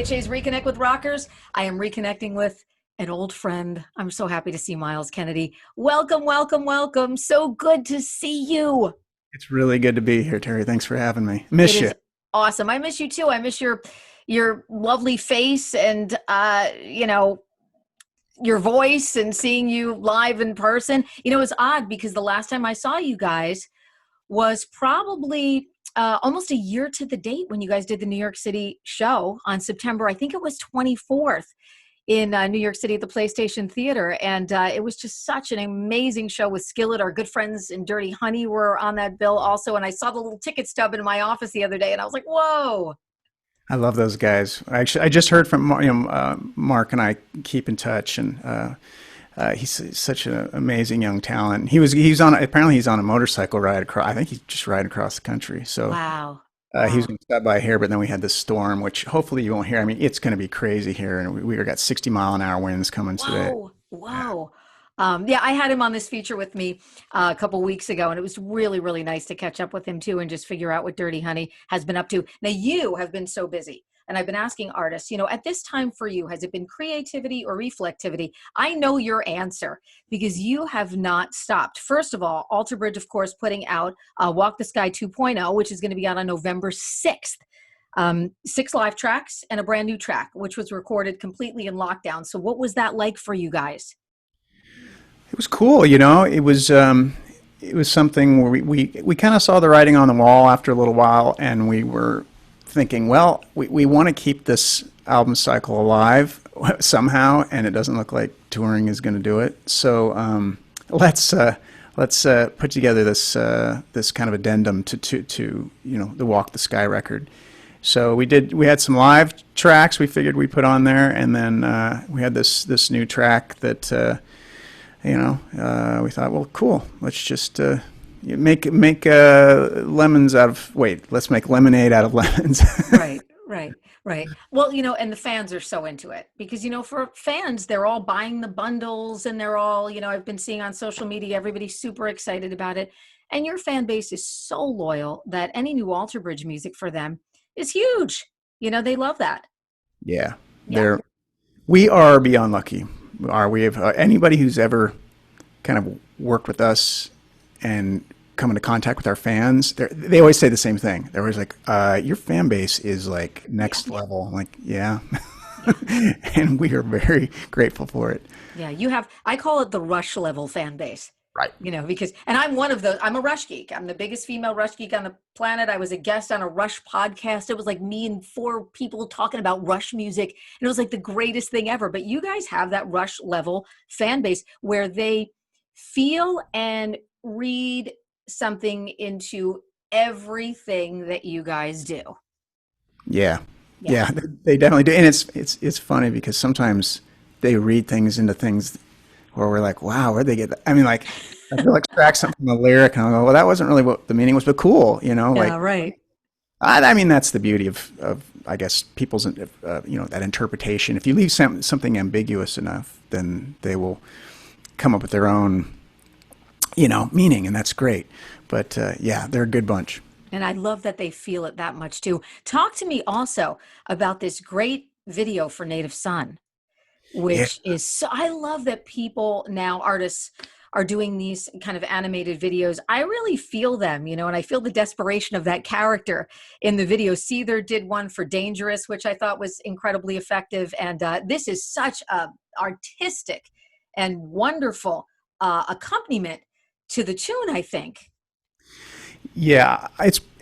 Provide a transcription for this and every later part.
WDHA's Reconnect with Rockers. I am reconnecting with an old friend. I'm so happy to see Myles Kennedy. Welcome, welcome, welcome. So good to see you. It's really good to be here, Terry. Thanks for having me. It Miss you. is awesome. I miss you too. I miss your lovely face and your voice and seeing you live in person. It's odd because the last time I saw you guys was probably almost a year to the date when you guys did the New York City show on September, I think it was 24th in New York City at the PlayStation Theater. And it was just such an amazing show with Skillet. Our good friends in Dirty Honey were on that bill also. And I saw the little ticket stub in my office the other day and I was like, whoa. I love those guys. Actually, I just heard from Mark, and I keep in touch, and he's such an amazing young talent. He's on apparently he's on a motorcycle ride across. I think he's just riding across the country. So Wow. he was Wow. going to stop by here, but then we had this storm, which hopefully you won't hear. I mean, it's going to be crazy here, and we got 60-mile-an-hour winds coming today. Whoa. Whoa. Yeah, I had him on this feature with me a couple weeks ago, and it was really, really nice to catch up with him too and just figure out what Dirty Honey has been up to. Now, you have been so busy, and I've been asking artists, at this time for you, has it been creativity or reflectivity? I know your answer because you have not stopped. First of all, Alter Bridge, of course, putting out Walk the Sky 2.0, which is going to be out on November 6th. 6 live tracks and a brand new track, which was recorded completely in lockdown. So what was that like for you guys? It was cool, it was something where we kind of saw the writing on the wall after a little while, and we were thinking, well, we want to keep this album cycle alive somehow, and it doesn't look like touring is going to do it. So let's put together this kind of addendum to the Walk the Sky record. So we had some live tracks we figured we'd put on there, and then we had this new track that we thought, well, cool. Let's just make lemons out of let's make lemonade out of lemons. Right, right, right. Well, and the fans are so into it because, for fans, they're all buying the bundles and they're all, I've been seeing on social media, everybody's super excited about it. And your fan base is so loyal that any new Alter Bridge music for them is huge. They love that. Yeah, Yeah. we are beyond lucky. We have anybody who's ever kind of worked with us and come into contact with our fans. They always say the same thing. They're always like, "Your fan base is like next level." I'm like, yeah, and we are very grateful for it. Yeah, I call it the Rush level fan base. Right. Because, and I'm one of those, I'm a Rush geek. I'm the biggest female Rush geek on the planet. I was a guest on a Rush podcast. It was like me and four people talking about Rush music. And it was like the greatest thing ever. But you guys have that Rush level fan base where they feel and read something into everything that you guys do. Yeah, Yeah. yeah, they definitely do, and it's funny because sometimes they read things into things where we're like, wow, where'd they get that? I mean, like, I feel like extract something from a lyric, and I'll go, well, that wasn't really what the meaning was, but cool, like, Yeah, right. I mean, that's the beauty of I guess, people's, that interpretation. If you leave something ambiguous enough, then they will come up with their own, meaning, and that's great. But yeah, they're a good bunch. And I love that they feel it that much too. Talk to me also about this great video for Native Son, Yeah, which is so, I love that people now, artists are doing these kind of animated videos. I really feel them, and I feel the desperation of that character in the video. Seether did one for Dangerous, which I thought was incredibly effective. And this is such a artistic and wonderful accompaniment to the tune, I think. yeah,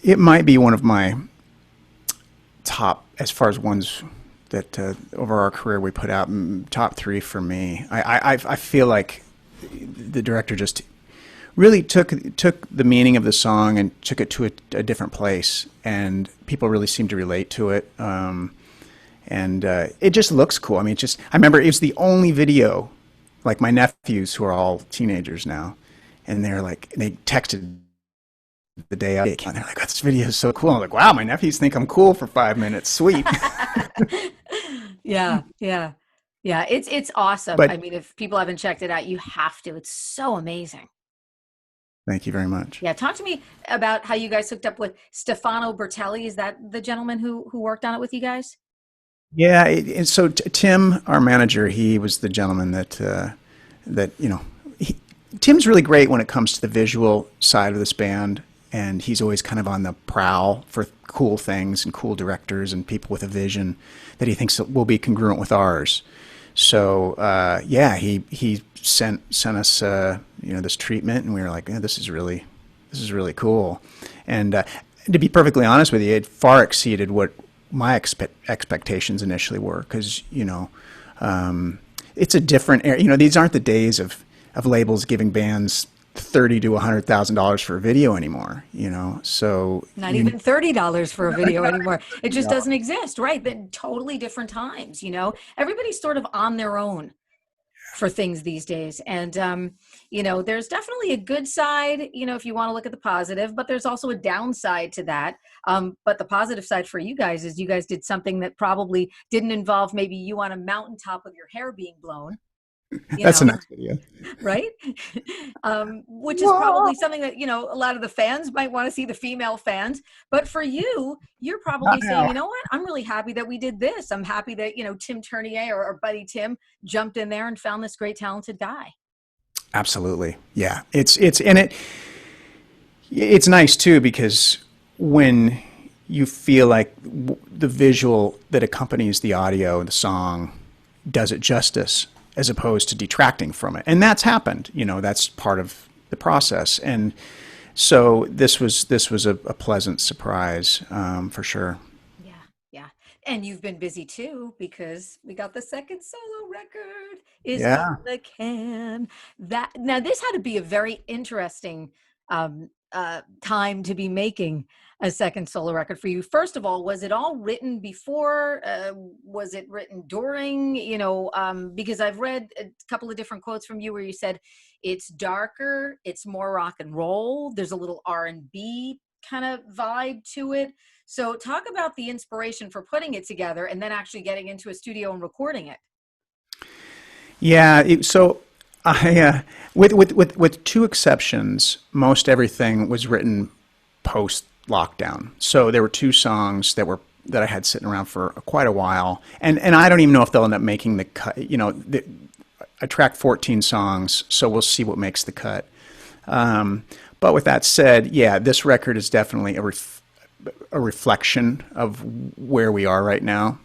it might be one of my top, as far as ones that over our career we put out, top three for me. I feel like the director just really took the meaning of the song and took it to a different place, and people really seem to relate to it. And it just looks cool. I mean, I remember it was the only video, like my nephews who are all teenagers now, and they texted the day I came, and they're like, "Oh, this video is so cool." I'm like, "Wow, my nephews think I'm cool for 5 minutes. Sweet." Yeah, yeah, yeah. It's awesome. But I mean, if people haven't checked it out, you have to. It's so amazing. thank you very much. Yeah, talk to me about how you guys hooked up with Stefano Bertelli. Is that the gentleman who worked on it with you guys? Yeah, so Tim, our manager, he was the gentleman that he, Tim's really great when it comes to the visual side of this band, and he's always kind of on the prowl for cool things and cool directors and people with a vision that he thinks will be congruent with ours. So yeah, he sent us this treatment, and we were like, yeah, this is really cool. And to be perfectly honest with you, it far exceeded what my expectations initially were, because it's a different era. These aren't the days of labels giving bands $30,000 to $100,000 for a video anymore. So Not even $30 for a video anymore. It just doesn't exist, right? Then totally different times, Everybody's sort of on their own for things these days. And, there's definitely a good side, if you want to look at the positive, but there's also a downside to that. But the positive side for you guys is you guys did something that probably didn't involve maybe you on a mountaintop with your hair being blown, you that's the know, next video. right? Which is probably something that, a lot of the fans might want to see, the female fans. But for you, you're Not probably saying, now. you know what? I'm really happy that we did this. I'm happy that, Tim Turnier or Buddy Tim jumped in there and found this great, talented guy. Absolutely. Yeah. It's nice too, because when you feel like the visual that accompanies the audio, the song, does it justice as opposed to detracting from it. And that's happened. That's part of the process. And so this was a pleasant surprise, for sure. Yeah, yeah. And you've been busy too, because we got the second solo record is in Yeah. the can. That now this had to be a very interesting time to be making a second solo record for you. First of all, was it all written before? Was it written during? Because I've read a couple of different quotes from you where you said it's darker, it's more rock and roll. There's a little R&B kind of vibe to it. So talk about the inspiration for putting it together and then actually getting into a studio and recording it. Yeah. So with two exceptions, most everything was written post lockdown. So there were two songs that I had sitting around for quite a while, and I don't even know if they'll end up making the cut. I tracked 14 songs, so we'll see what makes the cut. But with that said, yeah, this record is definitely a reflection of where we are right now.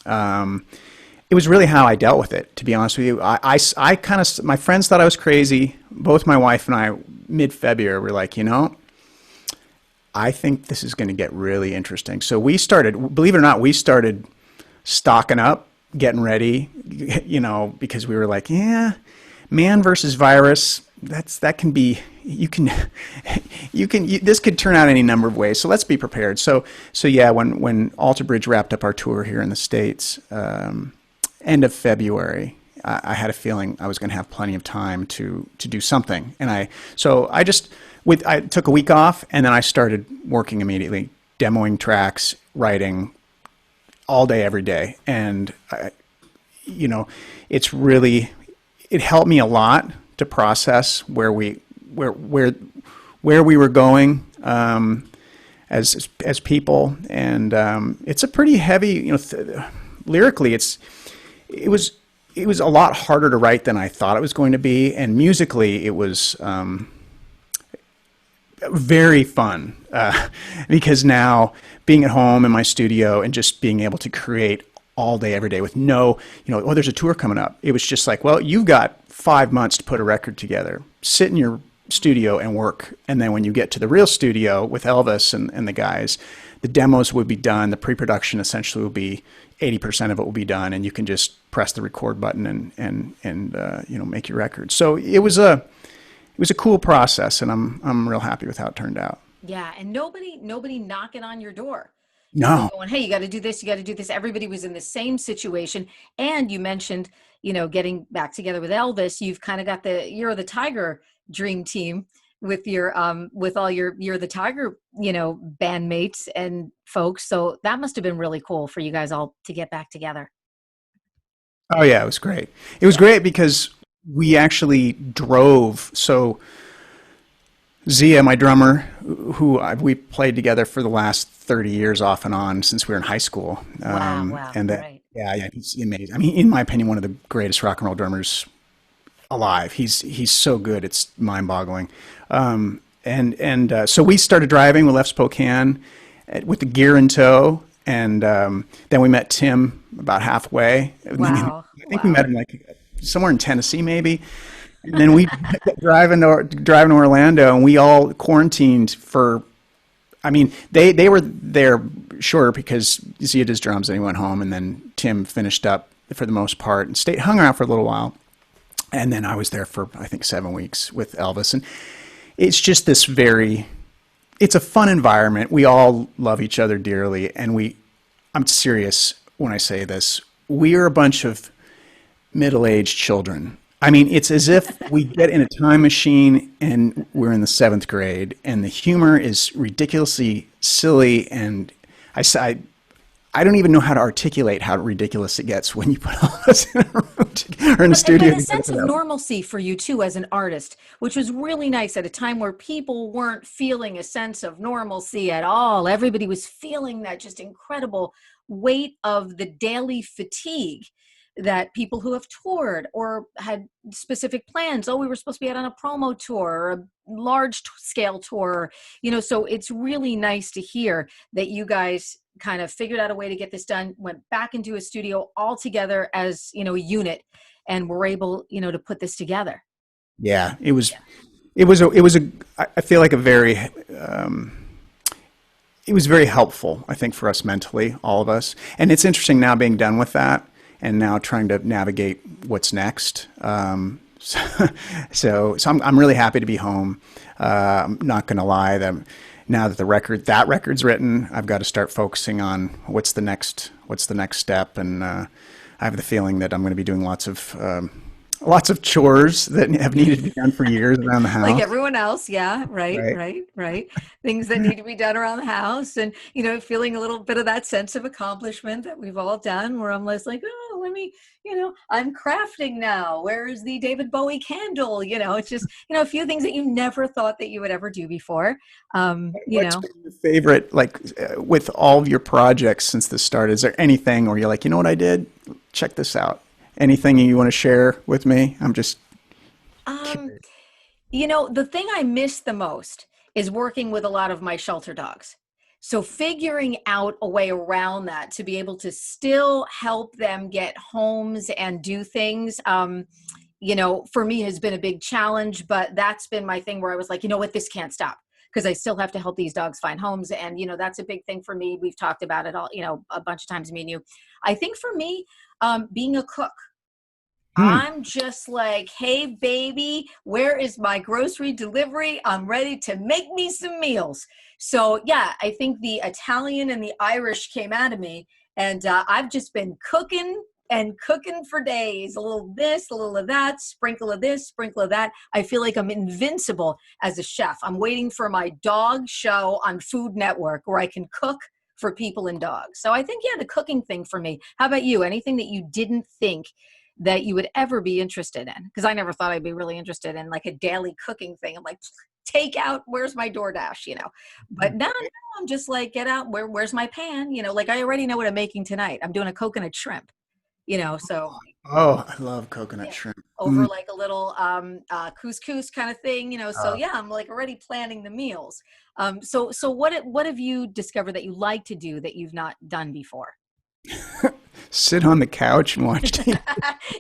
It was really how I dealt with it, to be honest with you. I kind of, my friends thought I was crazy. Both my wife and I, mid-February, were like, I think this is going to get really interesting. So we started, believe it or not, we started stocking up, getting ready, because we were like, yeah, man versus virus, that can be, this could turn out any number of ways. So let's be prepared. So yeah, when Alter Bridge wrapped up our tour here in the States, end of February, I had a feeling I was going to have plenty of time to do something. And I took a week off, and then I started working immediately, demoing tracks, writing all day, every day. And it's really, it helped me a lot to process where we were going, as people. And it's a pretty heavy, lyrically, it was a lot harder to write than I thought it was going to be, and musically it was very fun, because now being at home in my studio and just being able to create all day, every day with no, oh, there's a tour coming up. It was just like, well, you've got 5 months to put a record together. Sit in your studio and work. And then when you get to the real studio with Elvis and the guys, the demos would be done. The pre-production essentially will be 80% of it will be done, and you can just press the record button and make your record. So it was a cool process, and I'm real happy with how it turned out. Yeah, and nobody knocking on your door. No. Going, hey, you got to do this, you got to do this. Everybody was in the same situation. And you mentioned, getting back together with Elvis. You've kind of got you're the Tiger dream team with your with all you're the Tiger, bandmates and folks. So that must have been really cool for you guys all to get back together. Oh yeah, it was great. It was great because we actually drove. So Zia, my drummer, we played together for the last 30 years off and on since we were in high school. Wow, wow, And that right. Yeah, yeah, he's amazing. I mean, in my opinion, one of the greatest rock and roll drummers alive. He's so good. It's mind-boggling. So we started driving. We left Spokane with the gear in tow, and then we met Tim about halfway. Wow. I think we met Wow. him like somewhere in Tennessee, maybe. And then we driving to Orlando, and we all quarantined for. I mean, they were there shorter because Zia does drums, and he went home, and then Tim finished up for the most part and stayed hung around for a little while. And then I was there for I think 7 weeks with Elvis, and it's just this very it's a fun environment. We all love each other dearly, and I'm serious when I say this. We are a bunch of middle-aged children. I mean, it's as if we get in a time machine and we're in the seventh grade, and the humor is ridiculously silly. And I, s- I don't even know how to articulate how ridiculous it gets when you put all of us in a room or in a But studio a sense of together. normalcy for you too as an artist, which was really nice at a time where people weren't feeling a sense of normalcy at all. Everybody was feeling that just incredible weight of the daily fatigue that people who have toured or had specific plans. Oh, we were supposed to be out on a promo tour or a large scale tour, so it's really nice to hear that you guys kind of figured out a way to get this done, went back into a studio all together as, a unit, and were able, to put this together. Yeah, it was a I feel like a very it was very helpful, I think, for us mentally, all of us. And it's interesting now being done with that and now trying to navigate what's next. So I'm really happy to be home. I'm not going to lie that now that that record's written, I've got to start focusing on what's the next step. And I have the feeling that I'm going to be doing lots of chores that have needed to be done for years around the Like house. everyone else. Yeah. Right. Right. Right. Right. Things that need to be done around the house, and, feeling a little bit of that sense of accomplishment that we've all done, where I'm less like, oh, let me, I'm crafting now. Where is the David Bowie candle? It's just, a few things that you never thought that you would ever do before. Um, you What's know, been your favorite, like, with all of your projects since the start? Is there anything where you're like, you know what I did? Check this out. Anything you want to share with me? I'm just um, the thing I miss the most is working with a lot of my shelter dogs. So figuring out a way around that to be able to still help them get homes and do things, for me has been a big challenge, but that's been my thing where I was like, you know what, this can't stop because I still have to help these dogs find homes. And, that's a big thing for me. We've talked about it all, a bunch of times, me and you. I think for me, being a cook, hmm. I'm just like, hey, baby, where is my grocery delivery? I'm ready to make me some meals. So, yeah, I think the Italian and the Irish came out of me, and I've just been cooking and cooking for days. A little this, a little of that, sprinkle of this, sprinkle of that. I feel like I'm invincible as a chef. I'm waiting for my dog show on Food Network where I can cook for people and dogs. So I think, yeah, the cooking thing for me. How about you? Anything that you didn't think that you would ever be interested in? Because I never thought I'd be really interested in like a daily cooking thing. I'm like, take out, where's my DoorDash? But now I'm just like, get out, where's my pan? Like I already know what I'm making tonight. I'm doing a coconut shrimp, so Oh, I love coconut yeah, shrimp. over Mm. like a little couscous kind of thing, so Uh, yeah, I'm like already planning the meals. So what have you discovered that you like to do that you've not done before? Sit on the couch and watch TV.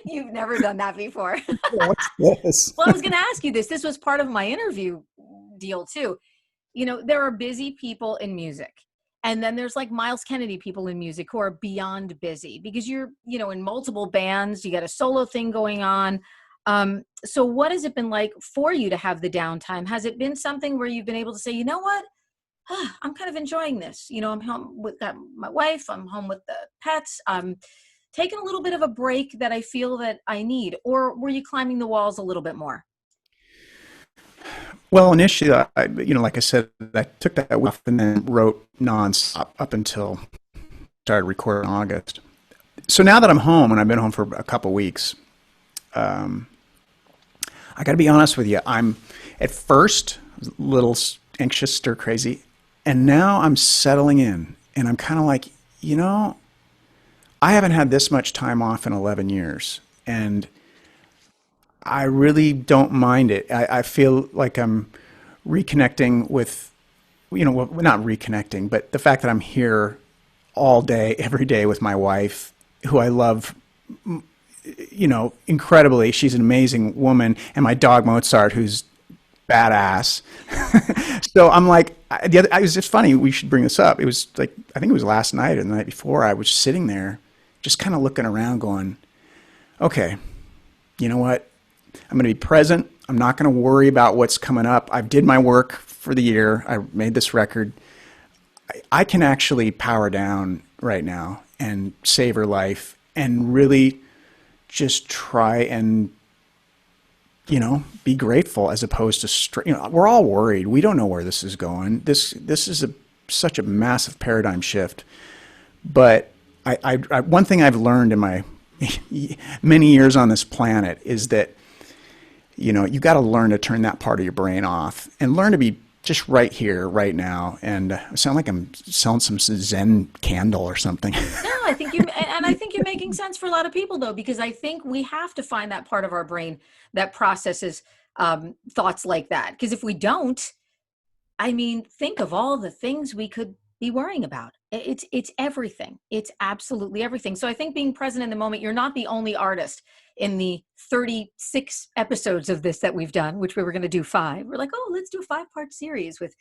You've never done that before. What's this? Well, I was going to ask you this. This was part of my interview deal too. There are busy people in music. And then there's like Myles Kennedy people in music who are beyond busy because you're, in multiple bands, you got a solo thing going on. So what has it been like for you to have the downtime? Has it been something where you've been able to say, you know what? I'm kind of enjoying this. I'm home with my wife. I'm home with the pets. I'm taking a little bit of a break that I feel that I need. Or were you climbing the walls a little bit more? Well, initially, like I said, I took that week off and then wrote nonstop up until started recording in August. So now that I'm home and I've been home for a couple weeks, I got to be honest with you. I'm at first a little anxious, stir crazy, and now I'm settling in, and I'm kind of like, you know, I haven't had this much time off in 11 years, and I really don't mind it. I feel like I'm reconnecting with, well, not reconnecting, but the fact that I'm here all day, every day with my wife, who I love, incredibly. She's an amazing woman, and my dog Mozart, who's badass. So I'm like, it was just funny. We should bring this up. It was like, I think it was last night or the night before. I was sitting there, just kind of looking around, going, okay, you know what? I'm going to be present. I'm not going to worry about what's coming up. I did my work for the year. I made this record. I can actually power down right now and savor life and really just try and, be grateful, as opposed to, we're all worried. We don't know where this is going. This is such a massive paradigm shift. But one thing I've learned in my many years on this planet is that, you got to learn to turn that part of your brain off and learn to be just right here, right now. And I sound like I'm selling some Zen candle or something. No, I think you're making sense for a lot of people, though, because I think we have to find that part of our brain that processes thoughts like that. Because if we don't, think of all the things we could be worrying about. It's everything. It's absolutely everything. So I think being present in the moment, you're not the only artist in the 36 episodes of this that we've done, which we were going to do 5. We're like, oh, let's do a 5-part series with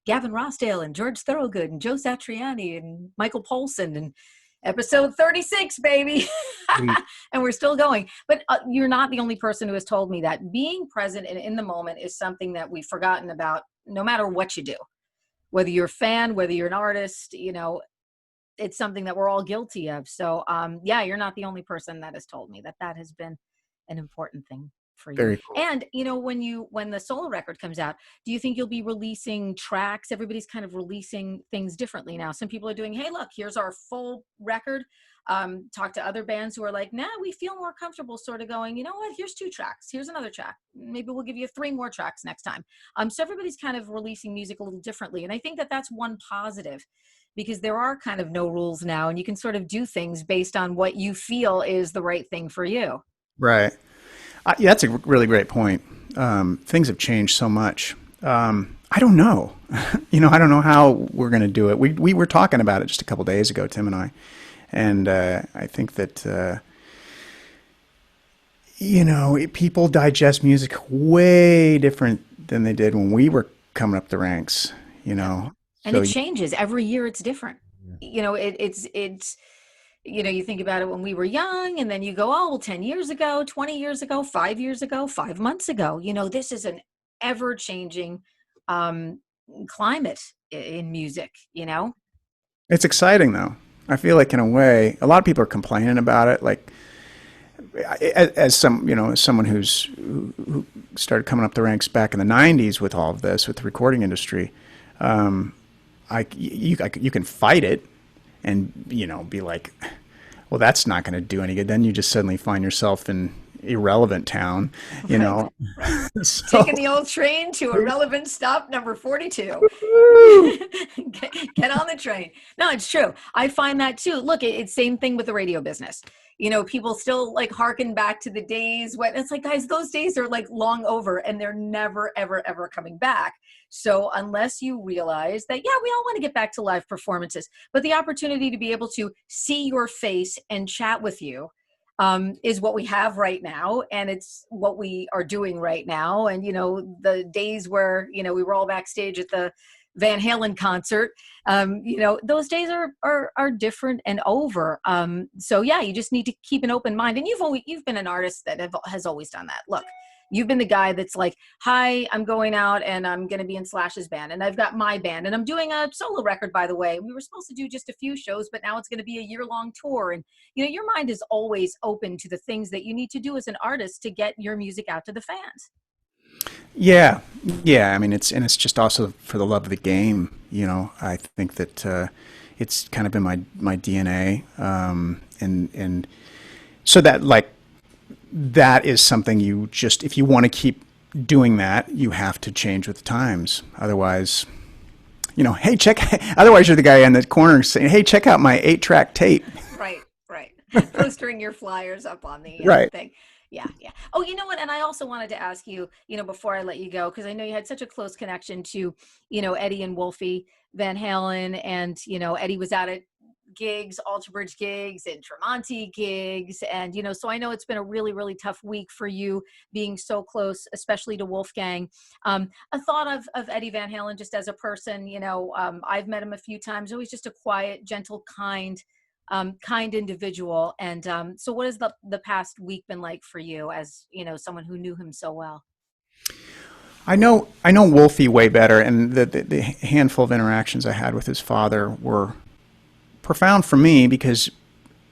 Gavin Rossdale and George Thorogood and Joe Satriani and Michael Polson, and episode 36, baby. And we're still going. But you're not the only person who has told me that being present and in the moment is something that we've forgotten about, no matter what you do. Whether you're a fan, whether you're an artist, it's something that we're all guilty of. So, you're not the only person that has told me that has been an important thing for you. Very cool. And, when the solo record comes out, do you think you'll be releasing tracks? Everybody's kind of releasing things differently now. Some people are doing, hey, look, here's our full record. Talk to other bands who are like, nah, we feel more comfortable sort of going, you know what, here's 2 tracks. Here's another track. Maybe we'll give you 3 more tracks next time. So everybody's kind of releasing music a little differently. And I think that's one positive, because there are kind of no rules now, and you can sort of do things based on what you feel is the right thing for you. Right. That's a really great point. Things have changed so much. I don't know. I don't know how we're going to do it. We were talking about it just a couple days ago, Tim and I. And I think that, people digest music way different than they did when we were coming up the ranks, And it changes. Every year it's different. It's you think about it when we were young, and then you go, oh, well, 10 years ago, 20 years ago, 5 years ago, 5 months ago, this is an ever-changing climate in music, It's exciting, though. I feel like, in a way, a lot of people are complaining about it. Like, as someone who started coming up the ranks back in the '90s with all of this, with the recording industry, you can fight it and be like, well, that's not going to do any good. Then you just suddenly find yourself in irrelevant town, Right. So, taking the old train to irrelevant stop number 42. Get on the train. No, it's true. I find that too. Look, it's same thing with the radio business. People still like harken back to the days when it's like, guys, those days are like long over, and they're never, ever, ever coming back. So unless you realize that, yeah, we all want to get back to live performances, but the opportunity to be able to see your face and chat with you is what we have right now. And it's what we are doing right now. And, the days where, we were all backstage at the Van Halen concert, those days are different and over. So yeah, you just need to keep an open mind. And you've been an artist that has always done that. Look, you've been the guy that's like, hi, I'm going out and I'm going to be in Slash's band, and I've got my band, and I'm doing a solo record, by the way. We were supposed to do just a few shows, but now it's going to be a year-long tour. And, your mind is always open to the things that you need to do as an artist to get your music out to the fans. Yeah. I mean, it's just also for the love of the game. I think that it's kind of in my DNA, and so that, like, that is something you just, if you want to keep doing that, you have to change with the times. Otherwise, hey, otherwise you're the guy in the corner saying, hey, check out my 8-track tape. Right. postering your flyers up on the Right. thing. Yeah, yeah. Oh, you know what? And I also wanted to ask you, before I let you go, because I know you had such a close connection to, Eddie and Wolfie Van Halen, and Eddie was out at gigs, Alter Bridge gigs, and Tremonti gigs, and so I know it's been a really, really tough week for you being so close, especially to Wolfgang. A thought of Eddie Van Halen just as a person, I've met him a few times, always just a quiet, gentle, kind individual. And so what has the past week been like for you, as someone who knew him so well? I know Wolfie way better, and the handful of interactions I had with his father were profound for me because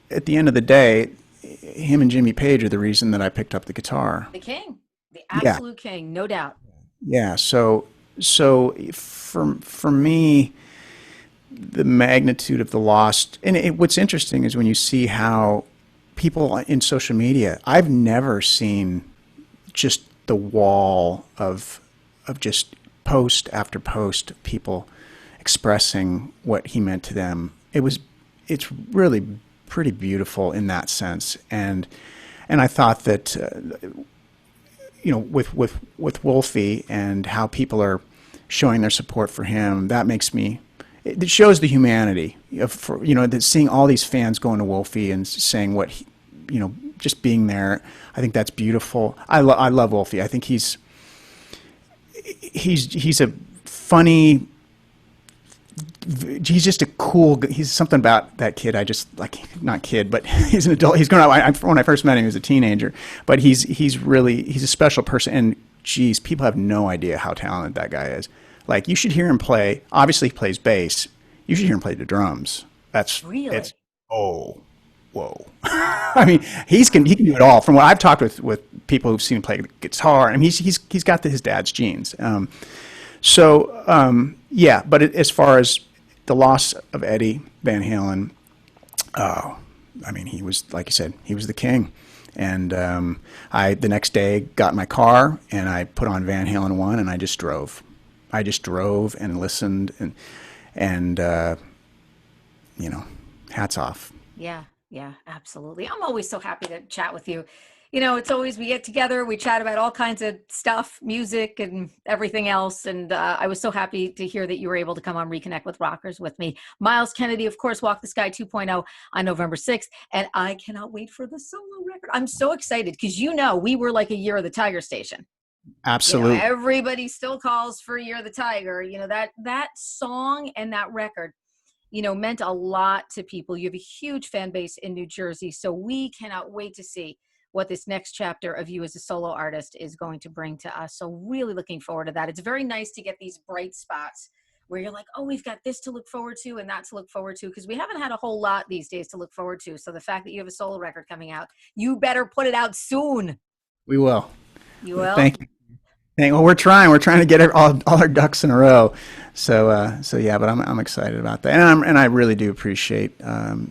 at the end of the day, him and Jimmy Page are the reason that I picked up the guitar. The king, the Yeah, absolute king, no doubt. yeah. So for me, the magnitude of the loss, and what's interesting is when you see how people in social media, I've never seen just the wall of just post after post of people expressing what he meant to them. It's really pretty beautiful in that sense, and I thought that with Wolfie and how people are showing their support for him, that makes me. It shows the humanity of that seeing all these fans going to Wolfie and saying what just being there. I think that's beautiful. I love Wolfie. I think he's a funny. He's just a cool. He's something about that kid. I just like, not kid, but he's an adult. He's grown up. When I first met him, he was a teenager, but he's a special person. And geez, people have no idea how talented that guy is. Like, you should hear him play. Obviously, he plays bass. You should hear him play the drums. Really? It's oh, whoa. I mean, he can do it all. From what I've talked with people who've seen him play the guitar, I mean, he's got his dad's genes. Yeah. But as far as the loss of Eddie Van Halen, oh, I mean, he was, like you said, he was the king. And I the next day got in my car and I put on Van Halen 1 and I just drove. And listened and hats off. Yeah, yeah, absolutely. I'm always so happy to chat with you. It's always, we get together, we chat about all kinds of stuff, music and everything else. And I was so happy to hear that you were able to come on Reconnect with Rockers with me. Myles Kennedy, of course, Walk the Sky 2.0 on November 6th. And I cannot wait for the solo record. I'm so excited because, we were like a Year of the Tiger station. Absolutely. Everybody still calls for Year of the Tiger. That song and that record, meant a lot to people. You have a huge fan base in New Jersey. So we cannot wait to see what this next chapter of you as a solo artist is going to bring to us. So really looking forward to that. It's very nice to get these bright spots where you're like, oh, we've got this to look forward to and that to look forward to, because we haven't had a whole lot these days to look forward to. So the fact that you have a solo record coming out, you better put it out soon. We will. You will? Thank you. Well, we're trying. We're trying to get all our ducks in a row. So yeah, but I'm excited about that, and I really do appreciate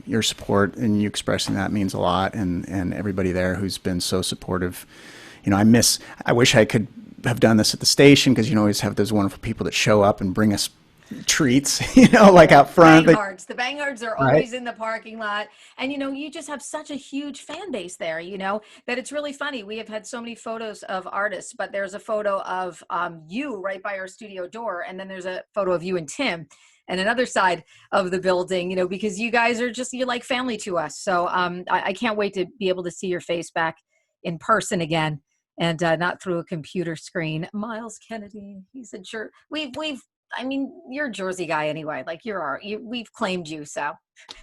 your support, and you expressing that means a lot, and everybody there who's been so supportive. I wish I could have done this at the station, because always have those wonderful people that show up and bring us treats, like out front. The Bangards are always in the parking lot. And, you just have such a huge fan base there, that it's really funny. We have had so many photos of artists, but there's a photo of you right by our studio door. And then there's a photo of you and Tim and another side of the building, because you guys are you're like family to us. So I can't wait to be able to see your face back in person again, and not through a computer screen. Myles Kennedy, he's a jerk. You're a Jersey guy anyway. Like, we've claimed you, so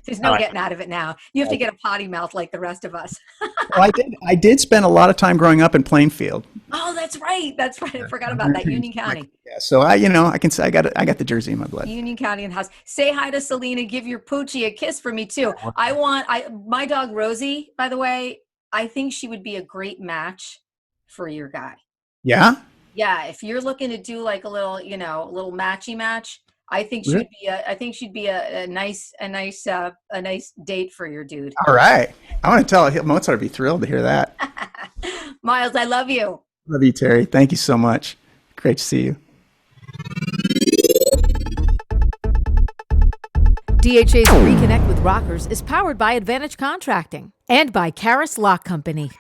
there's no getting out of it now. You have to get a potty mouth like the rest of us. Well, I did spend a lot of time growing up in Plainfield. Oh, that's right. I forgot about that. Union County. Yeah, so I can say I got the Jersey in my blood. Union County in the house. Say hi to Selena. Give your Poochie a kiss for me too. My dog Rosie, by the way, I think she would be a great match for your guy. Yeah. Yeah, if you're looking to do like a little, a little matchy match, I think she'd be a nice date for your dude. All right. I want to tell Mozart would be thrilled to hear that. Myles, I love you. Love you, Terry. Thank you so much. Great to see you. WDHA's Reconnect with Rockers is powered by Advantage Contracting and by Karis Lock Company.